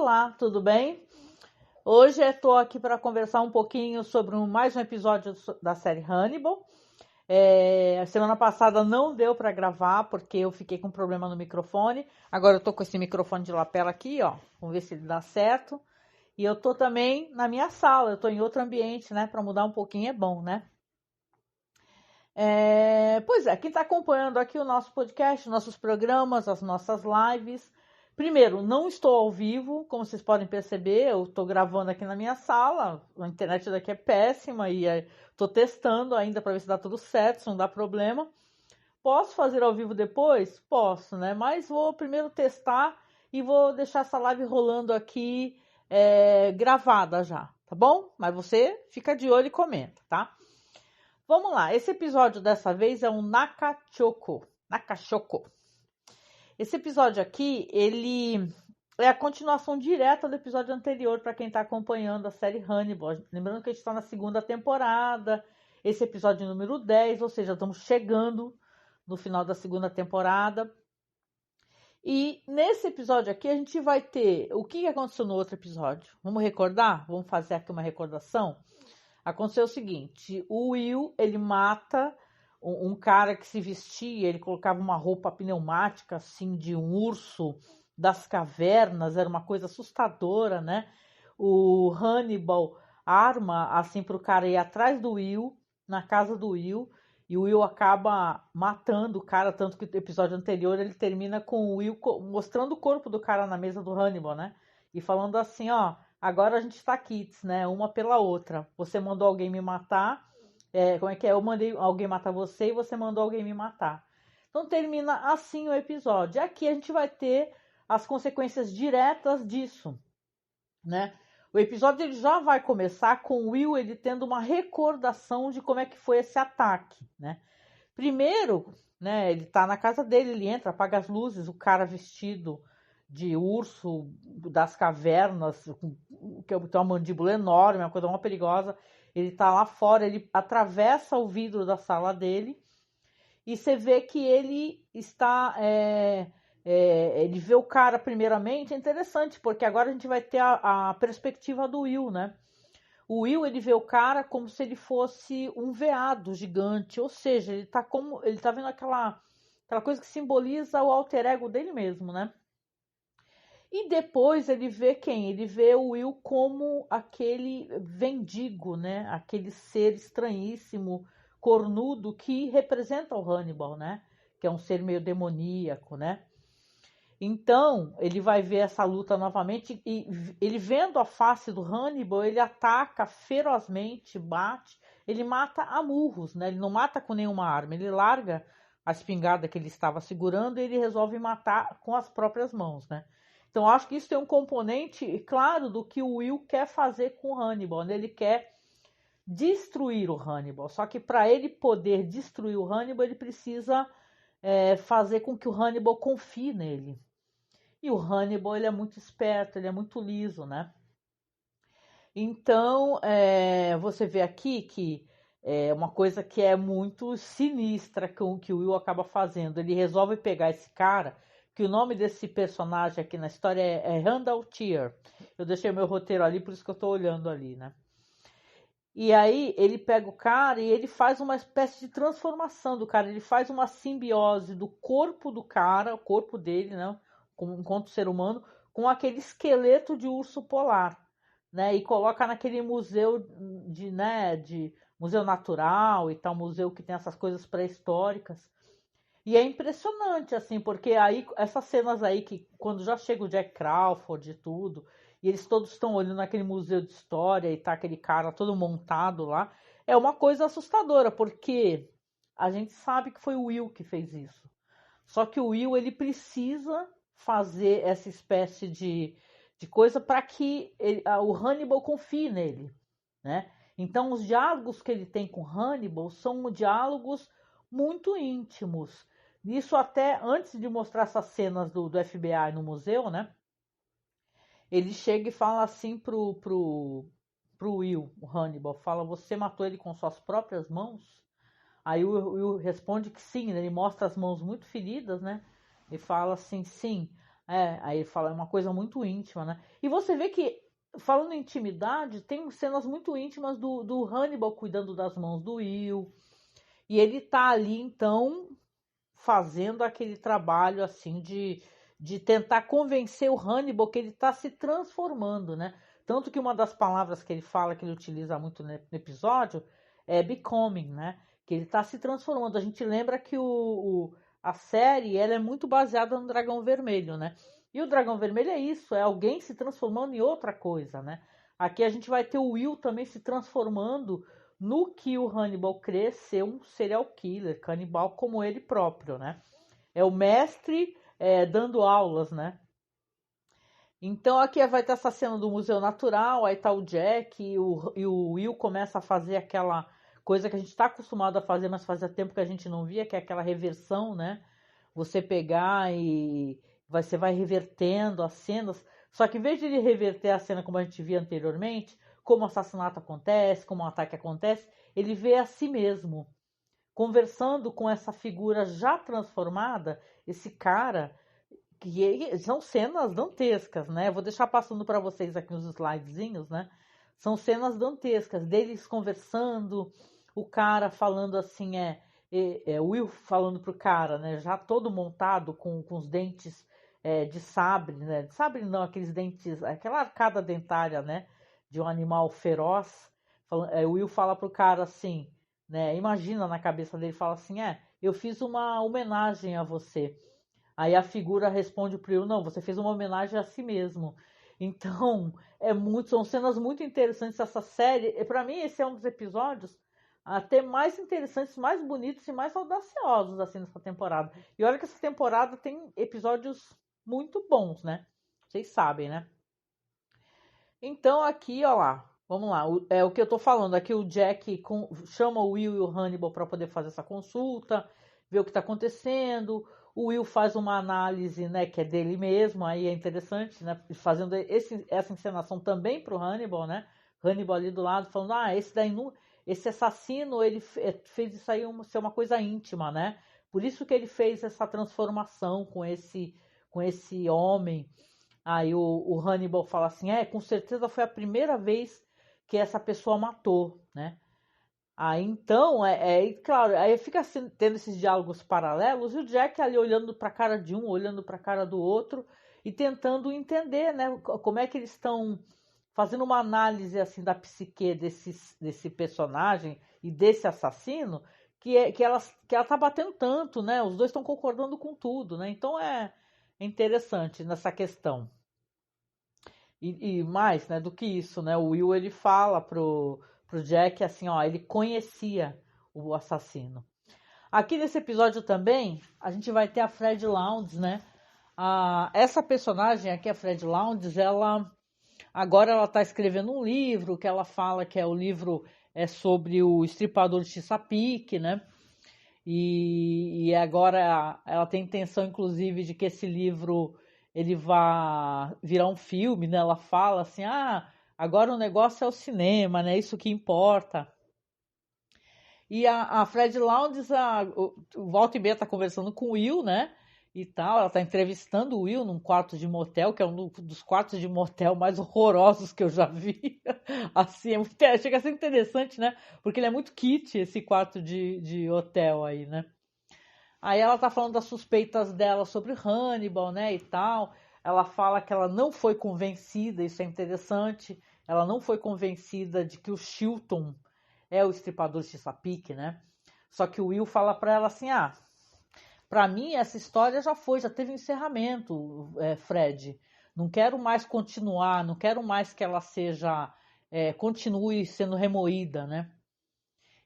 Olá, tudo bem? Hoje eu estou aqui para conversar um pouquinho sobre mais um episódio da série Hannibal. A semana passada não deu para gravar porque eu fiquei com problema no microfone. Agora eu estou com esse microfone de lapela aqui, ó. Vamos ver se ele dá certo. E eu estou também na minha sala, eu estou em outro ambiente, né? Para mudar um pouquinho é bom, né? Pois é, quem está acompanhando aqui o nosso podcast, nossos programas, as nossas lives. Primeiro, não estou ao vivo, como vocês podem perceber, eu estou gravando aqui na minha sala, a internet daqui é péssima e estou testando ainda para ver se dá tudo certo, se não dá problema. Posso fazer ao vivo depois? Posso, né? Mas vou primeiro testar e vou deixar essa live rolando aqui gravada já, tá bom? Mas você fica de olho e comenta, tá? Vamos lá, esse episódio dessa vez é um Nakachoko. Esse episódio aqui, ele é a continuação direta do episódio anterior para quem está acompanhando a série Hannibal. Lembrando que a gente está na segunda temporada, esse episódio número 10, ou seja, estamos chegando no final da segunda temporada. E nesse episódio aqui a gente vai ter o que aconteceu no outro episódio. Vamos recordar? Vamos fazer aqui uma recordação? Aconteceu o seguinte, o Will, ele mata um cara que se vestia, ele colocava uma roupa pneumática, assim, de um urso das cavernas, era uma coisa assustadora, né? O Hannibal arma, assim, para o cara ir atrás do Will, na casa do Will, e o Will acaba matando o cara, tanto que o episódio anterior ele termina com o Will mostrando o corpo do cara na mesa do Hannibal, né? E falando assim, ó, agora a gente tá quites, né? Uma pela outra. Você mandou alguém me matar. Como é que é? Eu mandei alguém matar você e você mandou alguém me matar. Então termina assim o episódio. Aqui a gente vai ter as consequências diretas disso, né? O episódio ele já vai começar com o Will ele tendo uma recordação de como é que foi esse ataque, né? Primeiro, né? Ele tá na casa dele, ele entra, apaga as luzes, o cara vestido de urso das cavernas, que tem uma mandíbula enorme, uma coisa muito perigosa. Ele tá lá fora, ele atravessa o vidro da sala dele e você vê que ele está. Ele vê o cara primeiramente, é interessante, porque agora a gente vai ter a perspectiva do Will, né? O Will ele vê o cara como se ele fosse um veado gigante, ou seja, ele tá vendo aquela coisa que simboliza o alter ego dele mesmo, né? E depois ele vê quem? Ele vê o Will como aquele vendigo, né? Aquele ser estranhíssimo, cornudo, que representa o Hannibal, né? Que é um ser meio demoníaco, né? Então, ele vai ver essa luta novamente e ele vendo a face do Hannibal, ele ataca ferozmente, bate, ele mata a murros, né? Ele não mata com nenhuma arma, ele larga a espingarda que ele estava segurando e ele resolve matar com as próprias mãos, né? Então, acho que isso tem um componente claro do que o Will quer fazer com o Hannibal, né? Ele quer destruir o Hannibal. Só que para ele poder destruir o Hannibal, ele precisa fazer com que o Hannibal confie nele. E o Hannibal ele é muito esperto, ele é muito liso, né? Então, você vê aqui que é uma coisa que é muito sinistra que o Will acaba fazendo. Ele resolve pegar esse cara, que o nome desse personagem aqui na história é Randall Tier. Eu deixei meu roteiro ali, por isso que eu tô olhando ali, né? E aí ele pega o cara e ele faz uma espécie de transformação do cara. Ele faz uma simbiose do corpo do cara, o corpo dele, né? Enquanto ser humano, com aquele esqueleto de urso polar, né? E coloca naquele museu de museu natural e tal, museu que tem essas coisas pré-históricas. E é impressionante, assim, porque aí essas cenas aí que quando já chega o Jack Crawford e tudo, e eles todos estão olhando naquele museu de história e tá aquele cara todo montado lá, é uma coisa assustadora, porque a gente sabe que foi o Will que fez isso. Só que o Will ele precisa fazer essa espécie de coisa para que o Hannibal confie nele, né? Então os diálogos que ele tem com Hannibal são diálogos muito íntimos. Isso até antes de mostrar essas cenas do FBI no museu, né? Ele chega e fala assim pro Will, o Hannibal, fala, você matou ele com suas próprias mãos? Aí o Will responde que sim, né? Ele mostra as mãos muito feridas, né? E fala assim, sim. Aí ele fala, é uma coisa muito íntima, né? E você vê que, falando em intimidade, tem cenas muito íntimas do Hannibal cuidando das mãos do Will. E ele tá ali, então, fazendo aquele trabalho, assim, de tentar convencer o Hannibal que ele tá se transformando, né? Tanto que uma das palavras que ele fala, que ele utiliza muito no episódio, é becoming, né? Que ele tá se transformando. A gente lembra que a série, ela é muito baseada no Dragão Vermelho, né? E o Dragão Vermelho é isso, é alguém se transformando em outra coisa, né? Aqui a gente vai ter o Will também se transformando no que o Hannibal crê ser um serial killer, canibal como ele próprio, né? É o mestre dando aulas, né? Então aqui vai ter essa cena do Museu Natural, aí tá o Jack e o Will começa a fazer aquela coisa que a gente está acostumado a fazer, mas fazia tempo que a gente não via, que é aquela reversão, né? Você pegar e você vai revertendo as cenas, só que em vez de ele reverter a cena como a gente via anteriormente, como o assassinato acontece, como o ataque acontece, ele vê a si mesmo, conversando com essa figura já transformada, esse cara que são cenas dantescas, né? Vou deixar passando para vocês aqui uns slidezinhos, né? São cenas dantescas, deles conversando, o cara falando assim, o Will falando pro cara, né? Já todo montado com os dentes de sabre, né? De sabre não, aqueles dentes, aquela arcada dentária, né? De um animal feroz. O Will fala pro cara assim, né? Imagina na cabeça dele, fala assim, eu fiz uma homenagem a você. Aí a figura responde pro Will, não, você fez uma homenagem a si mesmo. Então, são cenas muito interessantes dessa série. E para mim, esse é um dos episódios até mais interessantes, mais bonitos e mais audaciosos assim nessa temporada. E olha que essa temporada tem episódios muito bons, né? Vocês sabem, né? Então aqui, ó lá, vamos lá. O que eu tô falando aqui, o Jack chama o Will e o Hannibal para poder fazer essa consulta, ver o que está acontecendo. O Will faz uma análise, né, que é dele mesmo, aí é interessante, né, fazendo essa encenação também para o Hannibal, né? Hannibal ali do lado falando, esse daí esse assassino, ele fez isso aí ser uma coisa íntima, né? Por isso que ele fez essa transformação com esse homem. Aí o Hannibal fala assim, com certeza foi a primeira vez que essa pessoa matou, né? Aí então, claro, aí fica assim, tendo esses diálogos paralelos e o Jack ali olhando para a cara de um, olhando para a cara do outro e tentando entender, né, como é que eles estão fazendo uma análise assim da psique desse personagem e desse assassino que ela tá batendo tanto, né? Os dois estão concordando com tudo, né? Então é interessante nessa questão. E mais, né, do que isso, né? O Will ele fala pro Jack assim, ó, ele conhecia o assassino. Aqui nesse episódio também, a gente vai ter a Fred Lounds, né? Essa personagem aqui, a Fred Lounds, agora ela tá escrevendo um livro que ela fala que é o livro sobre o estripador de Chesapeake, né? E agora ela tem intenção, inclusive, de que esse livro ele vá virar um filme, né? Ela fala assim, agora o negócio é o cinema, né? Isso que importa. E a Fred Lounds, o volta e meia tá conversando com o Will, né? E tal, ela tá entrevistando o Will num quarto de motel, que é um dos quartos de motel mais horrorosos que eu já vi. Assim, chega a ser interessante, né? Porque ele é muito kit, esse quarto de hotel aí, né? Aí ela tá falando das suspeitas dela sobre Hannibal, né, e tal. Ela fala que ela não foi convencida, isso é interessante. Ela não foi convencida de que o Chilton é o estripador de Chesapeake, né? Só que o Will fala pra ela assim, pra mim essa história já teve encerramento, Fred. Não quero mais continuar, não quero mais que ela continue sendo remoída, né?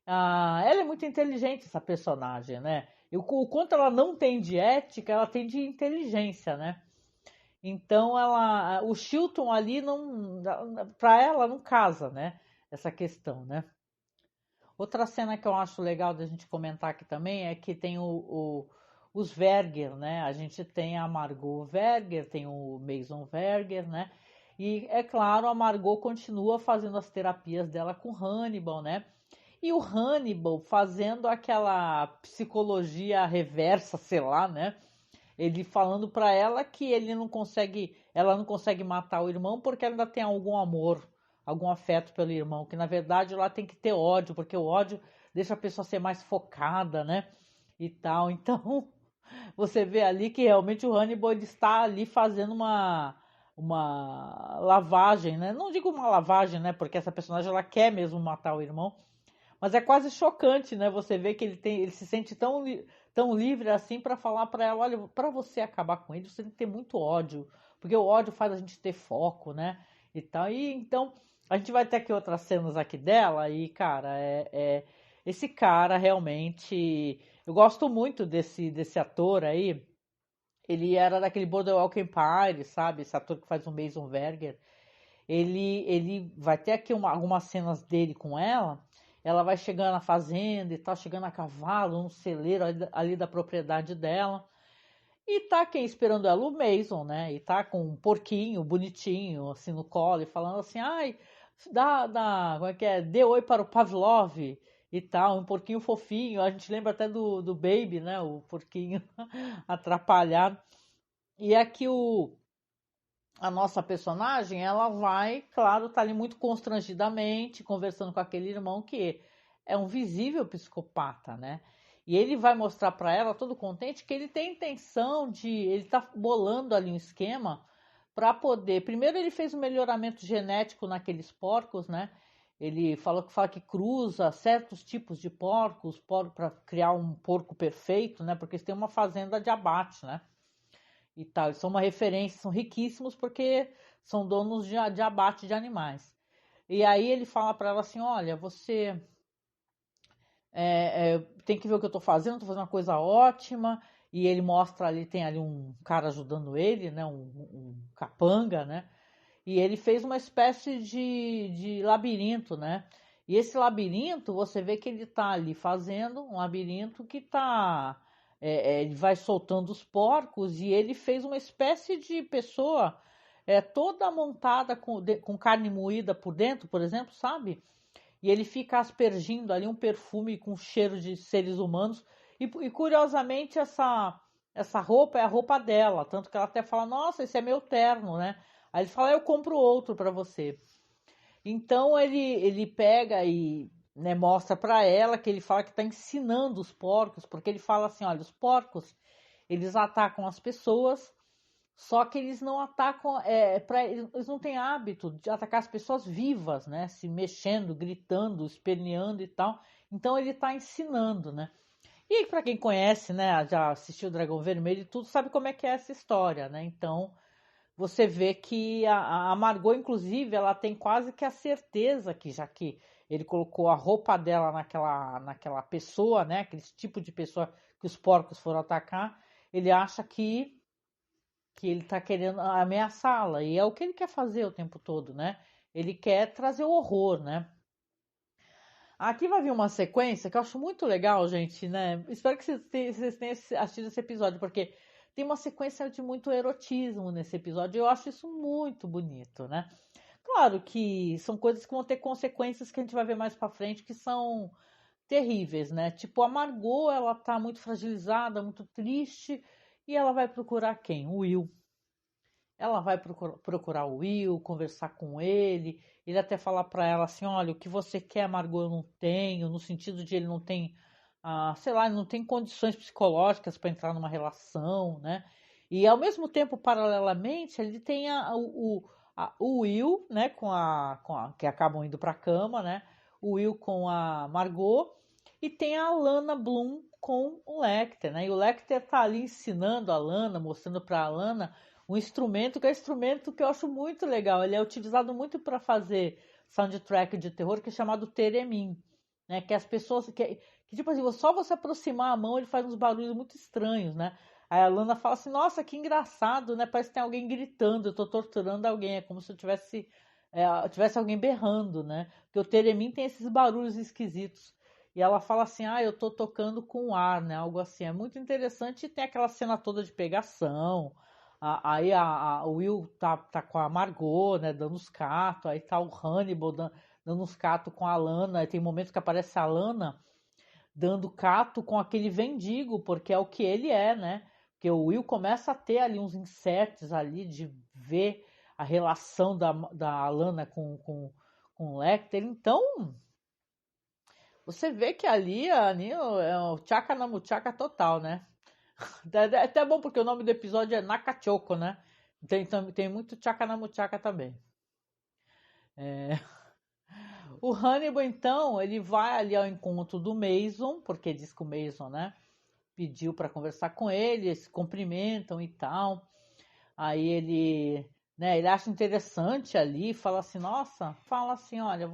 Ela é muito inteligente, essa personagem, né? E o quanto ela não tem de ética, ela tem de inteligência, né? Então o Chilton ali não, para ela não casa, né? Essa questão, né? Outra cena que eu acho legal da gente comentar aqui também é que tem os Verger, né? A gente tem a Margot Verger, tem o Mason Verger, né? E é claro, a Margot continua fazendo as terapias dela com Hannibal, né? E o Hannibal fazendo aquela psicologia reversa, sei lá, né? Ele falando para ela que ela não consegue matar o irmão porque ela ainda tem algum amor, algum afeto pelo irmão, que na verdade ela tem que ter ódio, porque o ódio deixa a pessoa ser mais focada, né? E tal. Então, você vê ali que realmente o Hannibal ele está ali fazendo uma lavagem, né? Não digo uma lavagem, né? Porque essa personagem ela quer mesmo matar o irmão, mas é quase chocante, né? Você vê que ele se sente tão livre assim para falar para ela, olha, para você acabar com ele, você tem que ter muito ódio, porque o ódio faz a gente ter foco, né? E tal. E então a gente vai ter aqui outras cenas aqui dela e cara, esse cara realmente, eu gosto muito desse ator aí. Ele era daquele Boardwalk Empire, sabe? Esse ator que faz o Mason Verger. Ele vai ter aqui algumas cenas dele com ela. Ela vai chegando na fazenda e tal, chegando a cavalo, num celeiro ali da propriedade dela. E tá quem esperando ela? O Mason, né? E tá com um porquinho bonitinho, assim, no colo, e falando assim, ai, como é que é? Dê oi para o Pavlov e tal, um porquinho fofinho. A gente lembra até do Baby, né? O porquinho atrapalhado. E aqui a nossa personagem, ela vai, claro, tá ali muito constrangidamente conversando com aquele irmão que é um visível psicopata, né? E ele vai mostrar para ela, todo contente, que ele tem intenção ele tá bolando ali um esquema para poder. Primeiro ele fez um melhoramento genético naqueles porcos, né? Ele fala que cruza certos tipos de porcos para criar um porco perfeito, né? Porque eles têm uma fazenda de abate, né? E tal. Eles são uma referência, são riquíssimos porque são donos de abate de animais. E aí ele fala para ela assim, olha, você tem que ver o que eu estou fazendo uma coisa ótima. E ele mostra ali, tem ali um cara ajudando ele, né, um capanga, né? E ele fez uma espécie de labirinto, né? E esse labirinto, você vê que ele está ali fazendo um labirinto que está. Ele vai soltando os porcos e ele fez uma espécie de pessoa toda montada com carne moída por dentro, por exemplo, sabe? E ele fica aspergindo ali um perfume com cheiro de seres humanos. E curiosamente, essa roupa é a roupa dela. Tanto que ela até fala: Nossa, esse é meu terno, né? Aí ele fala: Eu compro outro para você. Então ele pega e né, mostra para ela que ele fala que está ensinando os porcos, porque ele fala assim: Olha, os porcos eles atacam as pessoas, só que eles não atacam, eles não têm hábito de atacar as pessoas vivas, né? Se mexendo, gritando, esperneando e tal. Então ele está ensinando, né? E para quem conhece, né, já assistiu o Dragão Vermelho e tudo, sabe como é que é essa história, né? Então você vê que a Margot, inclusive, ela tem quase que a certeza que, já que ele colocou a roupa dela naquela pessoa, né? Aquele tipo de pessoa que os porcos foram atacar, ele acha que ele está querendo ameaçá-la. E é o que ele quer fazer o tempo todo, né? Ele quer trazer o horror, né? Aqui vai vir uma sequência que eu acho muito legal, gente, né? Espero que vocês tenham assistido esse episódio, porque tem uma sequência de muito erotismo nesse episódio. E eu acho isso muito bonito, né? Claro que são coisas que vão ter consequências que a gente vai ver mais pra frente que são terríveis, né? Tipo, a Margot, ela tá muito fragilizada, muito triste, e ela vai procurar quem? O Will. Ela vai procurar o Will, conversar com ele. Ele até falar para ela assim: olha, o que você quer, Margot, eu não tenho. No sentido de ele não tem, sei lá, ele não tem condições psicológicas para entrar numa relação, né? E ao mesmo tempo, paralelamente, ele tem o Will, né, que acabam indo para a cama, né? O Will com a Margot e tem a Lana Bloom com o Lecter, né? E o Lecter tá ali ensinando a Lana, mostrando para a Lana um instrumento que é um instrumento que eu acho muito legal. Ele é utilizado muito para fazer soundtrack de terror, que é chamado Theremin, né? Que as pessoas que tipo assim, só você aproximar a mão, ele faz uns barulhos muito estranhos, né? Aí a Lana fala assim: "Nossa, que engraçado, né? Parece que tem alguém gritando, eu tô torturando alguém, é como se eu tivesse alguém berrando, né? Porque o Theremin tem esses barulhos esquisitos. E ela fala assim: "Ah, eu tô tocando com ar, né? Algo assim. É muito interessante e tem aquela cena toda de pegação. Aí o Will tá com a Margot, né, dando os catos, aí tá o Hannibal dando os catos com a Lana, aí tem momentos que aparece a Lana dando cato com aquele vendigo, porque é o que ele é, né? porque o Will começa a ter ali uns insights ali de ver a relação da Alana com o Lecter. Então, você vê que ali é o tchaka na muchaca total, né? É até bom porque o nome do episódio é Nakachoko, né? Tem muito tchaka na muchaca também. O Hannibal, então, ele vai ali ao encontro do Mason, porque diz que o Mason, né, pediu para conversar com ele, eles se cumprimentam e tal. Aí ele, né, ele acha interessante ali, fala assim, nossa, fala assim, olha,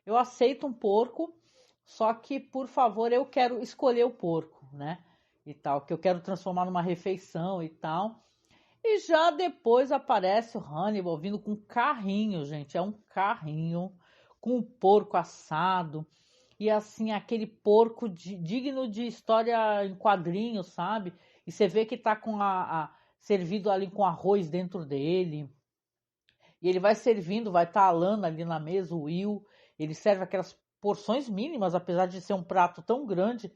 eu aceito um porco, só que, por favor, eu quero escolher o porco, né, e tal, que eu quero transformar numa refeição e tal. E já depois aparece o Hannibal vindo com um carrinho, gente, é um carrinho com um porco assado, e assim, aquele porco digno de história em quadrinhos, sabe? E você vê que tá com servido ali com arroz dentro dele. E ele vai servindo, vai estar a Lana ali na mesa, o Will. Ele serve aquelas porções mínimas, apesar de ser um prato tão grande.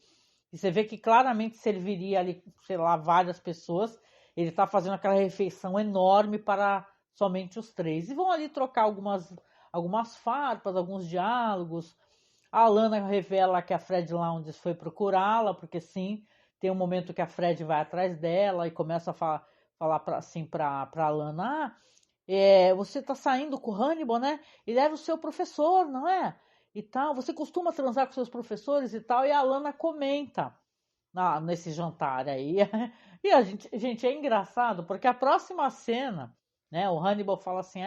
E você vê que claramente serviria ali, sei lá, várias pessoas. Ele tá fazendo aquela refeição enorme para somente os três. E vão ali trocar algumas farpas, alguns diálogos. A Alana revela que a Fred Lounges foi procurá-la, porque sim, tem um momento que a Fred vai atrás dela e começa a falar assim pra Alana, você tá saindo com o Hannibal, né? Ele era o seu professor, não é? E tal, você costuma transar com seus professores e tal, e a Alana comenta nesse jantar aí. E gente, é engraçado, porque a próxima cena, né, o Hannibal fala assim,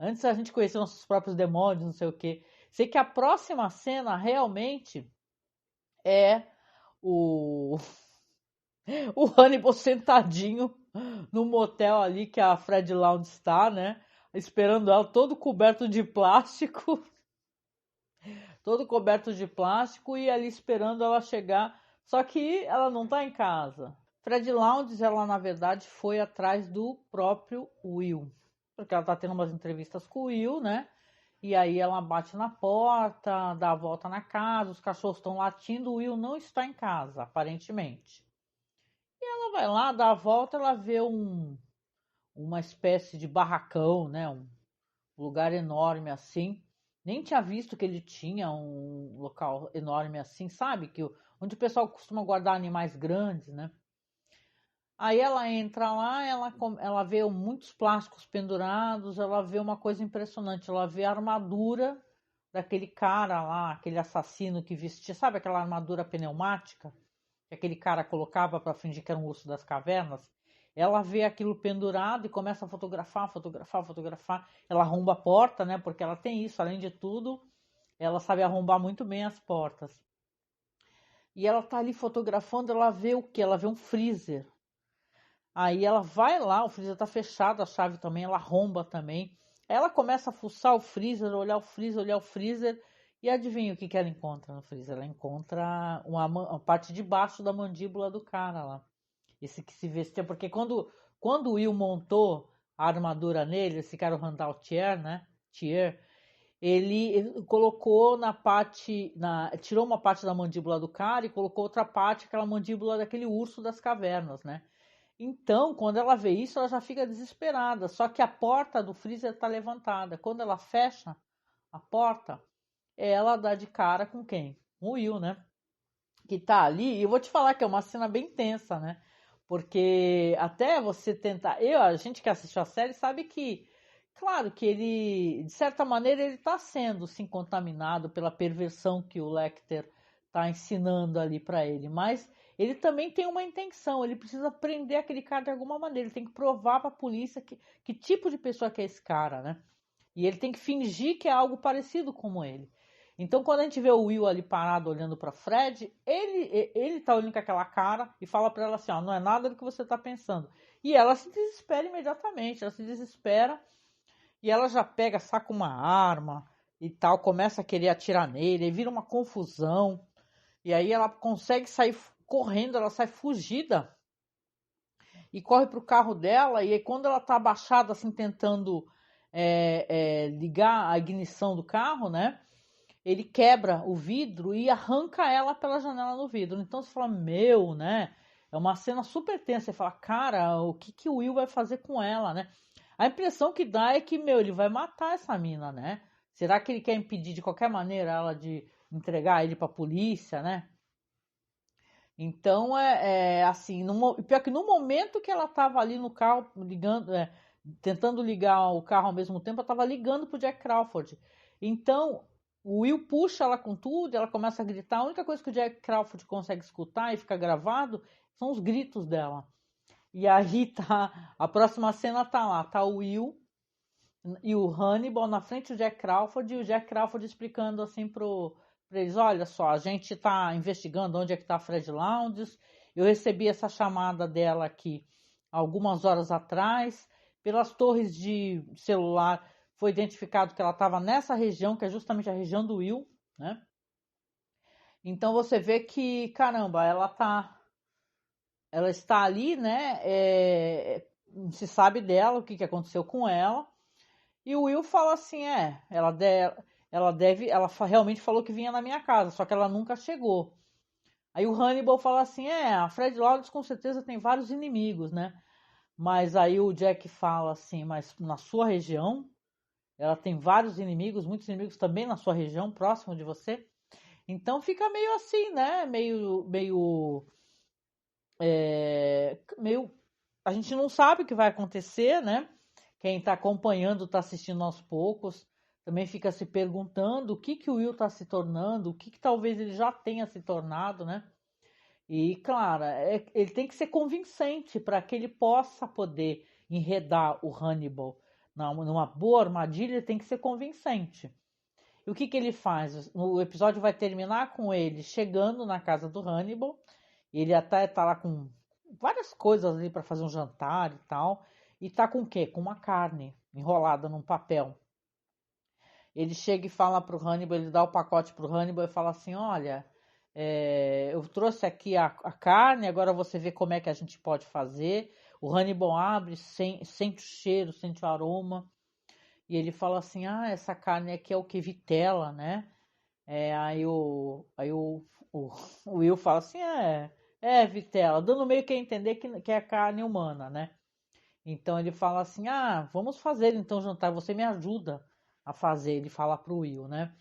antes a gente conhecia nossos próprios demônios, não sei o quê. Sei que a próxima cena realmente é o, o Hannibal sentadinho no motel ali que a Fred Lounge está, né? Esperando ela, todo coberto de plástico, todo coberto de plástico e ali esperando ela chegar. Só que ela não tá em casa. Fred Lounge, ela na verdade foi atrás do próprio Will, porque ela tá tendo umas entrevistas com o Will, né? E aí ela bate na porta, dá a volta na casa, os cachorros estão latindo, o Will não está em casa, aparentemente. E ela vai lá, dá a volta, ela vê uma espécie de barracão, né? Um lugar enorme assim. Nem tinha visto que ele tinha um local enorme assim, sabe? Onde o pessoal costuma guardar animais grandes, né? Aí ela entra lá, ela vê muitos plásticos pendurados, ela vê uma coisa impressionante, ela vê a armadura daquele cara lá, aquele assassino que vestia, sabe aquela armadura pneumática que aquele cara colocava para fingir que era um urso das cavernas? Ela vê aquilo pendurado e começa a fotografar, fotografar, fotografar. Ela arromba a porta, né? Porque ela tem isso, além de tudo, ela sabe arrombar muito bem as portas. E ela tá ali fotografando, ela vê o quê? Ela vê um freezer. Aí ela vai lá, o freezer tá fechado, a chave também, ela arromba também. Aí ela começa a fuçar o freezer, olhar o freezer, olhar o freezer. E adivinha o que ela encontra no freezer? Ela encontra uma parte de baixo da mandíbula do cara lá. Esse que se vestia, porque quando o Will montou a armadura nele, esse cara o Randall Tier, né? Tier, ele colocou tirou uma parte da mandíbula do cara e colocou outra parte, aquela mandíbula daquele urso das cavernas, né? Então, quando ela vê isso, ela já fica desesperada. Só que a porta do freezer está levantada. Quando ela fecha a porta, ela dá de cara com quem? Com o Will, né? Que tá ali. E eu vou te falar que é uma cena bem tensa, né? Porque até você tentar. A gente que assistiu a série sabe que, claro, que ele, de certa maneira, ele tá sendo, sim, contaminado pela perversão que o Lecter tá ensinando ali para ele. Mas ele também tem uma intenção, ele precisa prender aquele cara de alguma maneira, ele tem que provar para a polícia que tipo de pessoa que é esse cara, né? E ele tem que fingir que é algo parecido como ele. Então, quando a gente vê o Will ali parado olhando para Fred, ele tá olhando com aquela cara e fala para ela assim, ó, não é nada do que você tá pensando. E ela se desespera imediatamente, ela se desespera e ela já pega, saca uma arma e tal, começa a querer atirar nele, e vira uma confusão. E aí ela consegue sair correndo, ela sai fugida e corre pro carro dela. E aí, quando ela tá abaixada, assim, tentando ligar a ignição do carro, né? Ele quebra o vidro e arranca ela pela janela no vidro. Então você fala, né? É uma cena super tensa. Você fala, cara, o que o Will vai fazer com ela, né? A impressão que dá é que, meu, ele vai matar essa mina, né? Será que ele quer impedir de qualquer maneira ela de entregar ele pra polícia, né? Então assim, pior que no momento que ela tava ali no carro ligando, tentando ligar o carro ao mesmo tempo, ela tava ligando pro Jack Crawford. Então, o Will puxa ela com tudo, ela começa a gritar. A única coisa que o Jack Crawford consegue escutar e fica gravado são os gritos dela. E aí tá, a próxima cena tá lá, tá o Will e o Hannibal na frente do Jack Crawford e o Jack Crawford explicando assim pra eles, olha só, a gente está investigando onde é que está a Fred Lounges. Eu recebi essa chamada dela aqui algumas horas atrás. Pelas torres de celular foi identificado que ela estava nessa região, que é justamente a região do Will, né? Então você vê que, caramba, ela está ali, né? Se sabe dela, o que aconteceu com ela. E o Will fala assim, ela realmente falou que vinha na minha casa, só que ela nunca chegou. Aí o Hannibal fala assim, a Fred Lourdes com certeza tem vários inimigos, né? Mas aí o Jack fala assim, mas na sua região, ela tem vários inimigos, muitos inimigos também na sua região, próximo de você. Então fica meio assim, né? Meio, a gente não sabe o que vai acontecer, né? Quem está acompanhando, está assistindo aos poucos, também fica se perguntando o que o Will está se tornando, o que talvez ele já tenha se tornado, né? E, claro, ele tem que ser convincente para que ele possa poder enredar o Hannibal numa boa armadilha, ele tem que ser convincente. E o que ele faz? O episódio vai terminar com ele chegando na casa do Hannibal, ele até está lá com várias coisas ali para fazer um jantar e tal. E tá com o quê? Com uma carne enrolada num papel. Ele chega e fala pro Hannibal, ele dá o pacote pro Hannibal e fala assim, olha, eu trouxe aqui a carne, agora você vê como é que a gente pode fazer. O Hannibal abre, sente o cheiro, sente o aroma. E ele fala assim, essa carne aqui é o que? Vitela, né? O Will fala assim, vitela, dando meio que a entender que é carne humana, né? Então ele fala assim, vamos fazer então jantar, você me ajuda a fazer, ele fala pro Will, né?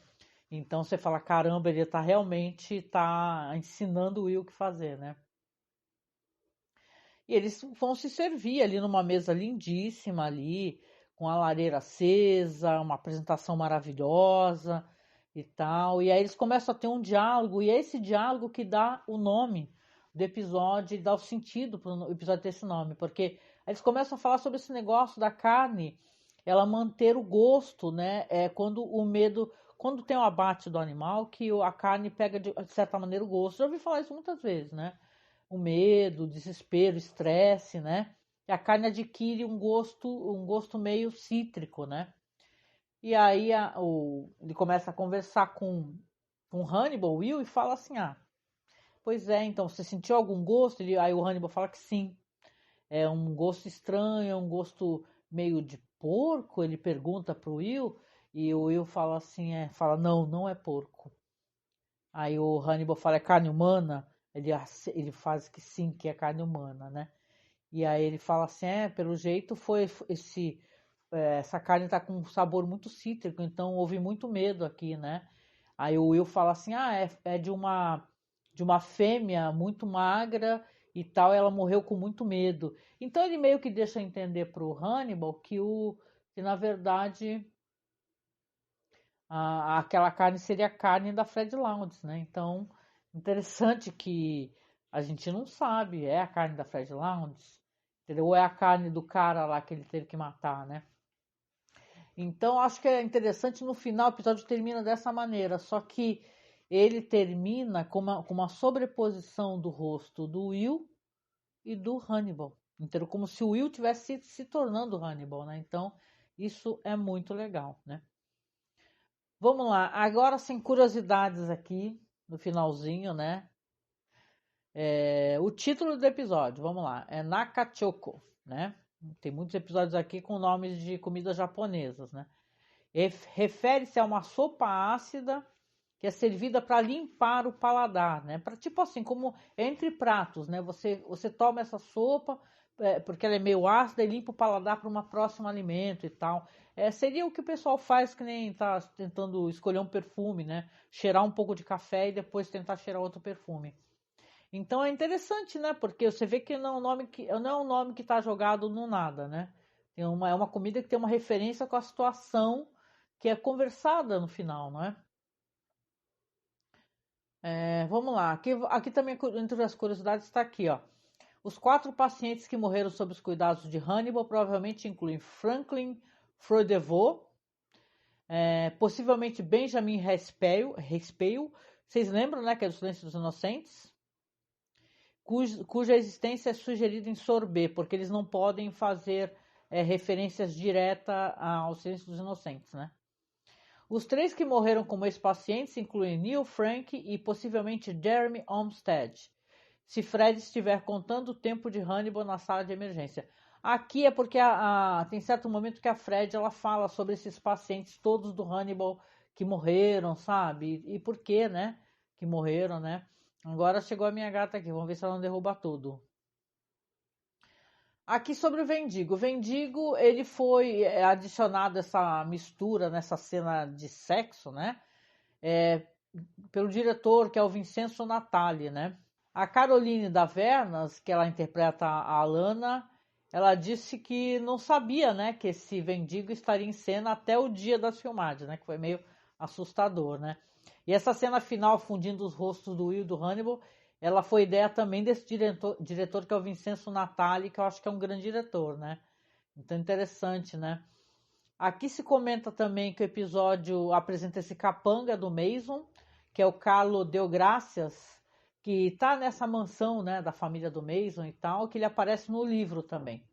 Então você fala, caramba, ele realmente tá ensinando o Will o que fazer, né? E eles vão se servir ali numa mesa lindíssima ali, com a lareira acesa, uma apresentação maravilhosa e tal. E aí eles começam a ter um diálogo, e é esse diálogo que dá o nome do episódio, dá o sentido para o episódio ter esse nome, porque eles começam a falar sobre esse negócio da carne, ela manter o gosto, né? Quando tem o abate do animal, que a carne pega de certa maneira o gosto. Já ouvi falar isso muitas vezes, né? O medo, o desespero, o estresse, né? E a carne adquire um gosto meio cítrico, né? E aí ele começa a conversar com Hannibal, Will, e fala assim, pois é, então, você sentiu algum gosto? Aí o Hannibal fala que sim. É um gosto estranho, é um gosto meio de porco, ele pergunta pro Will, e o Will fala assim, não, não é porco. Aí o Hannibal fala, é carne humana? Ele faz que sim, que é carne humana, né? E aí ele fala assim, pelo jeito foi essa carne tá com um sabor muito cítrico, então houve muito medo aqui, né? Aí o Will fala assim, é de uma fêmea muito magra e tal, ela morreu com muito medo. Então ele meio que deixa entender pro Hannibal que na verdade aquela carne seria a carne da Fred Lounges, né? Então, interessante que a gente não sabe, é a carne da Fred Lounges, entendeu? Ou é a carne do cara lá que ele teve que matar, né? Então, acho que é interessante, no final o episódio termina dessa maneira, só que ele termina com uma sobreposição do rosto do Will e do Hannibal, entendeu? Como se o Will tivesse se tornando Hannibal, né? Então, isso é muito legal, né? Vamos lá, agora sem curiosidades aqui, no finalzinho, né? O título do episódio, vamos lá, é Nakachoko, né? Tem muitos episódios aqui com nomes de comidas japonesas, né? Refere-se a uma sopa ácida que é servida para limpar o paladar, né? Para tipo assim, como entre pratos, né? Você toma essa sopa, porque ela é meio ácida e limpa o paladar para um próximo alimento e tal. Seria o que o pessoal faz que nem tá tentando escolher um perfume, né? Cheirar um pouco de café e depois tentar cheirar outro perfume. Então é interessante, né? Porque você vê que não é um nome que está jogado no nada, né? É uma comida que tem uma referência com a situação que é conversada no final, não é? Vamos lá. Aqui também, entre as curiosidades, está aqui, ó. Os 4 pacientes que morreram sob os cuidados de Hannibal provavelmente incluem Franklin Froidevaux, possivelmente Benjamin Raspail. Vocês lembram, né, que é do Silêncio dos Inocentes? Cuja existência é sugerida em sorbet, porque eles não podem fazer referências diretas ao Silêncio dos Inocentes, né? Os 3 que morreram como ex-pacientes incluem Neil Frank e possivelmente Jeremy Olmsted, se Fred estiver contando o tempo de Hannibal na sala de emergência. Aqui é porque tem certo momento que a Fred ela fala sobre esses pacientes todos do Hannibal que morreram, sabe? E por que, né? Que morreram, né? Agora chegou a minha gata aqui, vamos ver se ela não derruba tudo. Aqui sobre o Vendigo. O Vendigo, ele foi adicionado essa mistura nessa cena de sexo, né? Pelo diretor, que é o Vincenzo Natali, né? A Caroline Davernas, que ela interpreta a Alana, ela disse que não sabia, né, que esse Vendigo estaria em cena até o dia das filmagens, né? Que foi meio assustador, né? E essa cena final, fundindo os rostos do Will e do Hannibal, ela foi ideia também desse diretor que é o Vincenzo Natali, que eu acho que é um grande diretor, né? Então interessante, né? Aqui se comenta também que o episódio apresenta esse capanga do Mason, que é o Carlo Deogracias, que está nessa mansão, né, da família do Mason e tal, que ele aparece no livro também,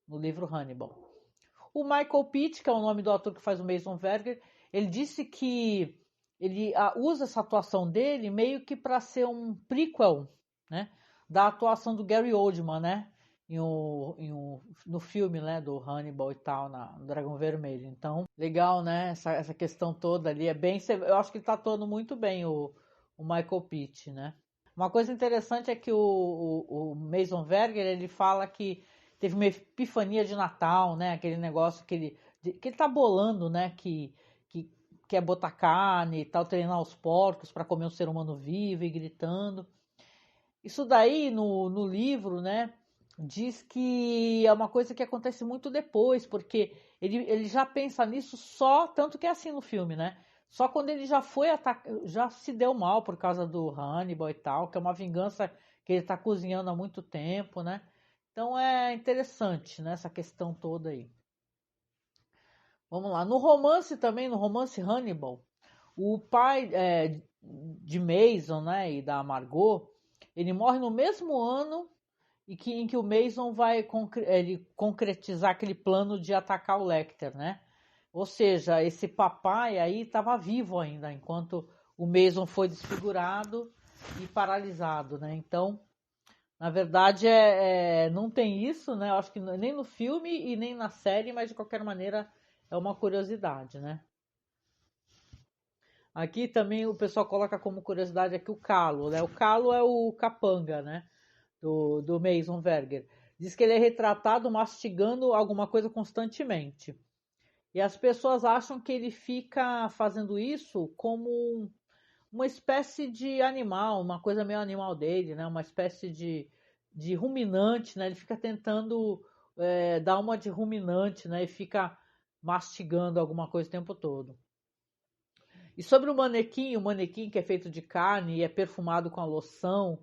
no livro Hannibal. O Michael Pitt, que é o nome do ator que faz o Mason Verger, ele disse que ele usa essa atuação dele meio que para ser um prequel, né, da atuação do Gary Oldman, né, no filme, né, do Hannibal e tal, no Dragão Vermelho. Então, legal, né, essa questão toda ali, eu acho que ele tá atuando muito bem o Michael Pitt, né. Uma coisa interessante é que o Mason Verger, ele fala que teve uma epifania de Natal, né? Aquele negócio que ele tá bolando, né? Que quer botar carne e tal, treinar os porcos para comer um ser humano vivo e gritando. Isso daí no livro, né? Diz que é uma coisa que acontece muito depois, porque ele já pensa nisso só, tanto que é assim no filme, né? Só quando ele já se deu mal por causa do Hannibal e tal, que é uma vingança que ele está cozinhando há muito tempo, né? Então é interessante, né, essa questão toda aí. Vamos lá. No romance também, no romance Hannibal, o pai de Mason, né, e da Margot, ele morre no mesmo ano em que o Mason vai concretizar aquele plano de atacar o Lecter, né? Ou seja, esse papai aí estava vivo ainda, enquanto o Mason foi desfigurado e paralisado, né? Então, na verdade, não tem isso, né? Eu acho que nem no filme e nem na série, mas de qualquer maneira é uma curiosidade, né? Aqui também o pessoal coloca como curiosidade aqui o Calo, né? O Calo é o capanga, né? Do Mason Verger. Diz que ele é retratado mastigando alguma coisa constantemente. E as pessoas acham que ele fica fazendo isso como uma espécie de animal, uma coisa meio animal dele, né? Uma espécie de ruminante, né? Ele fica tentando dar uma de ruminante, né? E fica mastigando alguma coisa o tempo todo. E sobre o manequim que é feito de carne e é perfumado com a loção,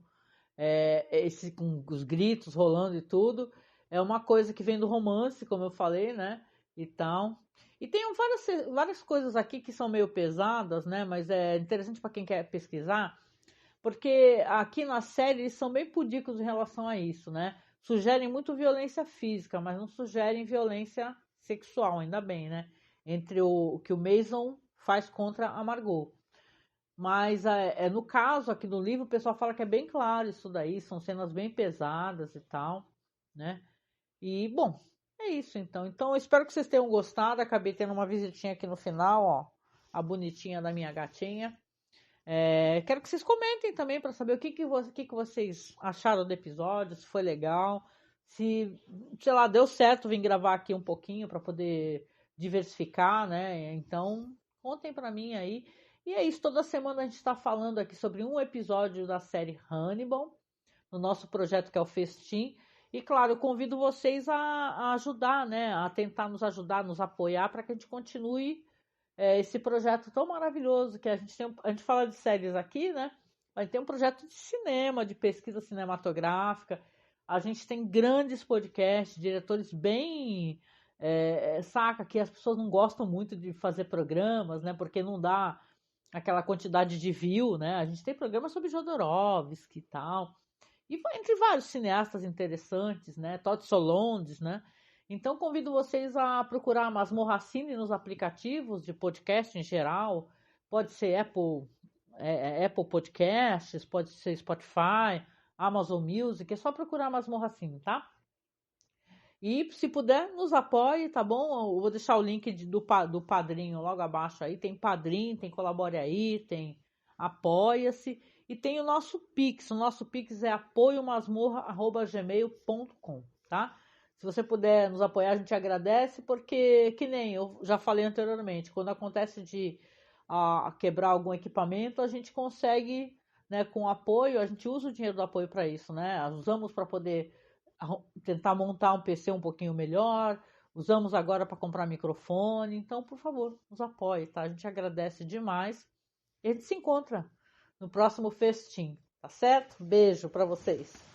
com os gritos rolando e tudo, é uma coisa que vem do romance, como eu falei, né? E tal. E tem várias coisas aqui que são meio pesadas, né? Mas é interessante para quem quer pesquisar, porque aqui na série eles são bem pudicos em relação a isso, né? Sugerem muito violência física, mas não sugerem violência sexual, ainda bem, né? Entre o que o Mason faz contra a Margot. Mas no caso aqui do livro, o pessoal fala que é bem claro isso daí, são cenas bem pesadas e tal, né? E, bom, é isso então. Então eu espero que vocês tenham gostado. Acabei tendo uma visitinha aqui no final, ó, a bonitinha da minha gatinha. Quero que vocês comentem também para saber o que vocês acharam do episódio, se foi legal, se, sei lá, deu certo vir gravar aqui um pouquinho para poder diversificar, né? Então, contem para mim aí. E é isso, toda semana a gente está falando aqui sobre um episódio da série Hannibal, no nosso projeto que é o Festim. E claro, eu convido vocês a ajudar, né? A tentar nos ajudar, nos apoiar para que a gente continue esse projeto tão maravilhoso que a gente tem. A gente fala de séries aqui, né? A gente tem um projeto de cinema, de pesquisa cinematográfica. A gente tem grandes podcasts, diretores bem. Saca que as pessoas não gostam muito de fazer programas, né? Porque não dá aquela quantidade de view, né? A gente tem programas sobre Jodorowsky e tal. E entre vários cineastas interessantes, né? Todd Solondz, né? Então convido vocês a procurar a Masmorra Cine nos aplicativos de podcast em geral. Pode ser Apple Podcasts, pode ser Spotify, Amazon Music. É só procurar a Masmorra Cine, tá? E se puder, nos apoie, tá bom? Eu vou deixar o link do Padrinho logo abaixo aí. Tem Padrinho, tem Colabore Aí, tem Apoia-se. E tem o nosso Pix. O nosso Pix é apoiomasmorra@gmail.com, tá? Se você puder nos apoiar, a gente agradece, porque, que nem eu já falei anteriormente, quando acontece de quebrar algum equipamento, a gente consegue, né, com apoio, a gente usa o dinheiro do apoio para isso, né? Usamos para poder tentar montar um PC um pouquinho melhor, usamos agora para comprar microfone, então, por favor, nos apoie, tá? A gente agradece demais. E a gente se encontra no próximo festim, tá certo? Beijo para vocês.